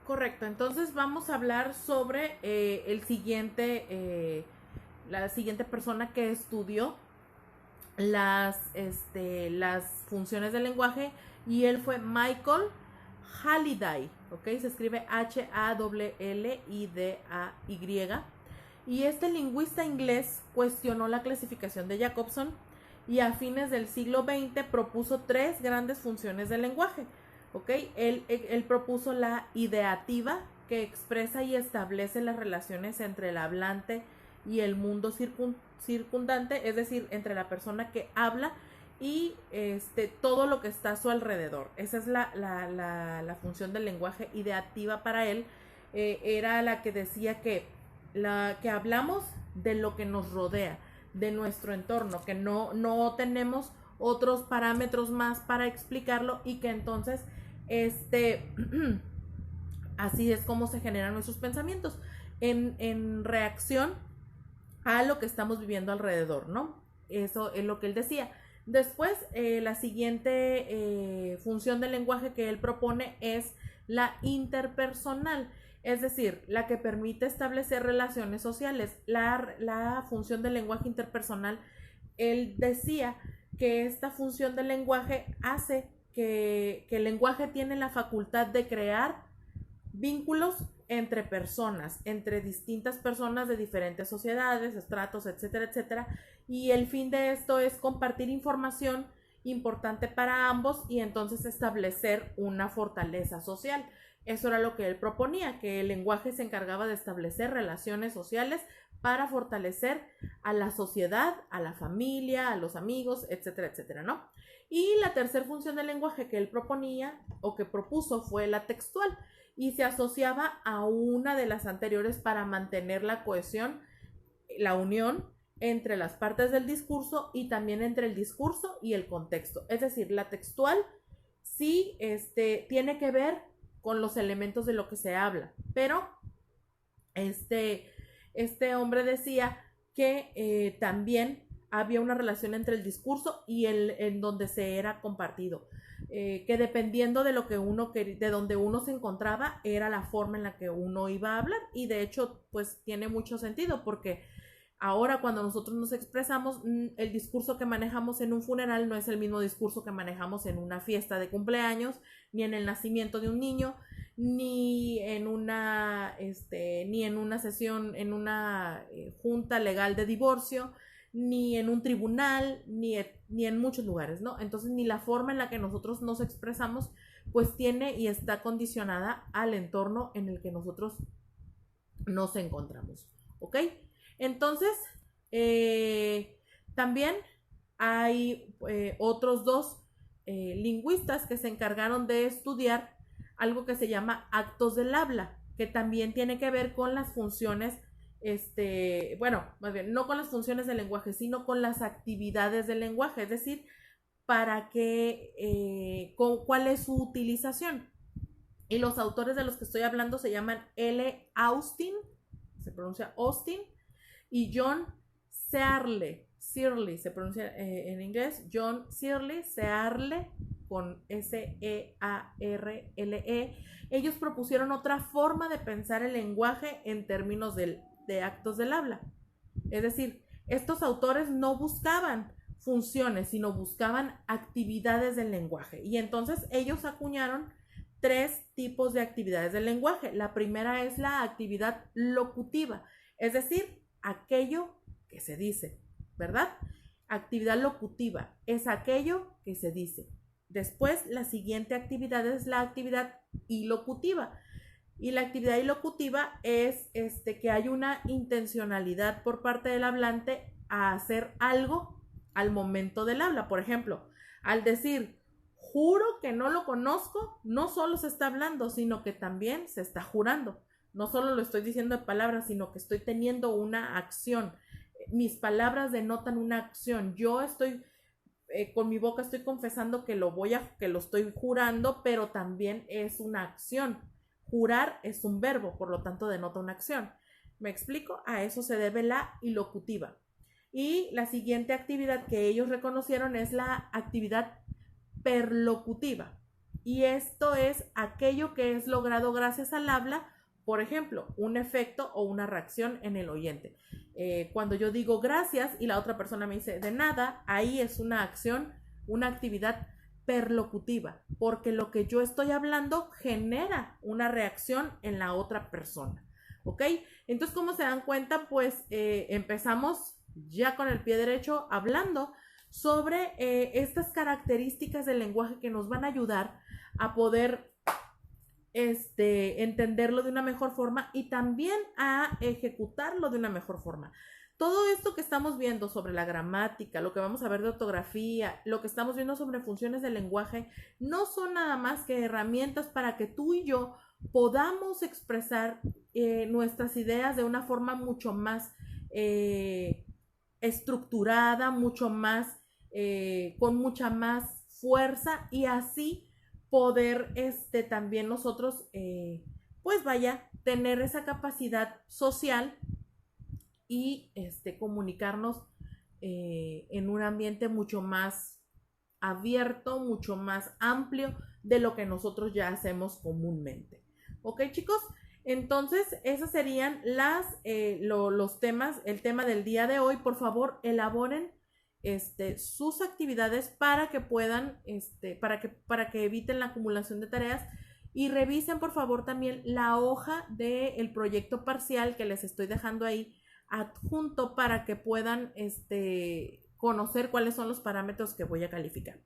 Correcto, entonces vamos a hablar sobre la siguiente persona que estudió las funciones del lenguaje, y él fue Michael Halliday, ¿ok? Se escribe Halliday. Y este lingüista inglés cuestionó la clasificación de Jacobson y a fines del siglo XX propuso tres grandes funciones del lenguaje, ¿ok? Él propuso la ideativa, que expresa y establece las relaciones entre el hablante y el mundo circundante, es decir, entre la persona que habla y todo lo que está a su alrededor. Esa es la función del lenguaje ideativa para él. Era la que decía que hablamos de lo que nos rodea, de nuestro entorno, que no tenemos otros parámetros más para explicarlo, y que entonces así es como se generan nuestros pensamientos en reacción a lo que estamos viviendo alrededor, ¿no? Eso es lo que él decía. Después, la siguiente función del lenguaje que él propone es la interpersonal, es decir, la que permite establecer relaciones sociales. La función del lenguaje interpersonal, él decía que esta función del lenguaje hace que el lenguaje tiene la facultad de crear vínculos entre personas, entre distintas personas de diferentes sociedades, estratos, etcétera, etcétera, y el fin de esto es compartir información importante para ambos y entonces establecer una fortaleza social. Eso era lo que él proponía, que el lenguaje se encargaba de establecer relaciones sociales para fortalecer a la sociedad, a la familia, a los amigos, etcétera, etcétera, ¿no? Y la tercera función del lenguaje que él proponía o que propuso fue la textual, y se asociaba a una de las anteriores para mantener la cohesión, la unión entre las partes del discurso y también entre el discurso y el contexto. Es decir, la textual sí tiene que ver con los elementos de lo que se habla, pero este hombre decía que también había una relación entre el discurso y en donde se era compartido, que dependiendo de lo que de donde uno se encontraba era la forma en la que uno iba a hablar. Y de hecho pues tiene mucho sentido, porque ahora cuando nosotros nos expresamos, el discurso que manejamos en un funeral no es el mismo discurso que manejamos en una fiesta de cumpleaños, ni en el nacimiento de un niño, ni en una sesión, en una junta legal de divorcio, ni en un tribunal, ni en muchos lugares, ¿no? Entonces, ni la forma en la que nosotros nos expresamos, pues tiene y está condicionada al entorno en el que nosotros nos encontramos, ¿ok? Entonces, también hay otros dos lingüistas que se encargaron de estudiar algo que se llama actos del habla, que también tiene que ver con las funciones, más bien, no con las funciones del lenguaje, sino con las actividades del lenguaje, es decir, para qué, cuál es su utilización. Y los autores de los que estoy hablando se llaman L. Austin, se pronuncia Austin, y John Searle, se pronuncia en inglés, John Searle, con Searle. Ellos propusieron otra forma de pensar el lenguaje en términos de actos del habla. Es decir, estos autores no buscaban funciones, sino buscaban actividades del lenguaje. Y entonces ellos acuñaron tres tipos de actividades del lenguaje. La primera es la actividad locutiva, es decir, aquello que se dice, ¿verdad? Actividad locutiva es aquello que se dice. Después, la siguiente actividad es la actividad ilocutiva. Y la actividad ilocutiva es que hay una intencionalidad por parte del hablante a hacer algo al momento del habla. Por ejemplo, al decir juro que no lo conozco, no solo se está hablando, sino que también se está jurando. No solo lo estoy diciendo de palabras, sino que estoy teniendo una acción. Mis palabras denotan una acción. Yo estoy con mi boca estoy confesando que lo estoy jurando, pero también es una acción. Jurar es un verbo, por lo tanto denota una acción. ¿Me explico? A eso se debe la ilocutiva. Y la siguiente actividad que ellos reconocieron es la actividad perlocutiva. y esto es aquello que es logrado gracias al habla, por ejemplo, un efecto o una reacción en el oyente. Cuando yo digo gracias y la otra persona me dice de nada, ahí es una acción, una actividad perlocutiva, porque lo que yo estoy hablando genera una reacción en la otra persona. ¿Ok? Entonces, como se dan cuenta, pues empezamos ya con el pie derecho hablando sobre estas características del lenguaje que nos van a ayudar a poder entenderlo de una mejor forma y también a ejecutarlo de una mejor forma. Todo esto que estamos viendo sobre la gramática, lo que vamos a ver de ortografía, lo que estamos viendo sobre funciones del lenguaje, no son nada más que herramientas para que tú y yo podamos expresar nuestras ideas de una forma mucho más estructurada, mucho más, con mucha más fuerza y así poder también nosotros, pues vaya, tener esa capacidad social y comunicarnos en un ambiente mucho más abierto, mucho más amplio de lo que nosotros ya hacemos comúnmente. ¿Ok, chicos? Entonces, esos serían los temas, el tema del día de hoy. Por favor, elaboren sus actividades para que puedan, para que eviten la acumulación de tareas y revisen por favor también la hoja del proyecto parcial que les estoy dejando ahí adjunto para que puedan conocer cuáles son los parámetros que voy a calificar.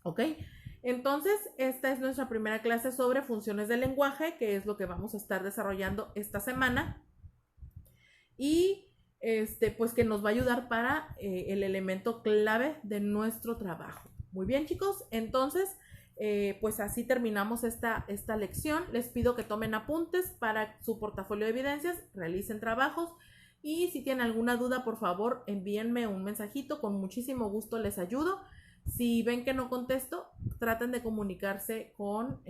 ¿Ok? Entonces, esta es nuestra primera clase sobre funciones del lenguaje, que es lo que vamos a estar desarrollando esta semana. Y pues que nos va a ayudar para el elemento clave de nuestro trabajo. Muy bien, chicos, entonces pues así terminamos esta lección. Les pido que tomen apuntes para su portafolio de evidencias, realicen trabajos y si tienen alguna duda, por favor, envíenme un mensajito, con muchísimo gusto les ayudo. Si ven que no contesto, traten de comunicarse con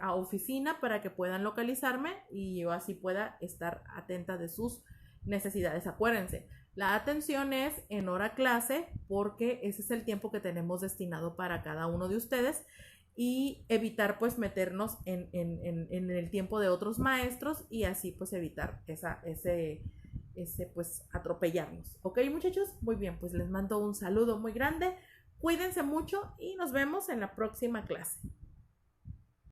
a oficina para que puedan localizarme y yo así pueda estar atenta de sus necesidades. Acuérdense, la atención es en hora clase porque ese es el tiempo que tenemos destinado para cada uno de ustedes y evitar pues meternos en el tiempo de otros maestros y así pues evitar ese pues atropellarnos. ¿Ok, muchachos? Muy bien, pues les mando un saludo muy grande, cuídense mucho y nos vemos en la próxima clase.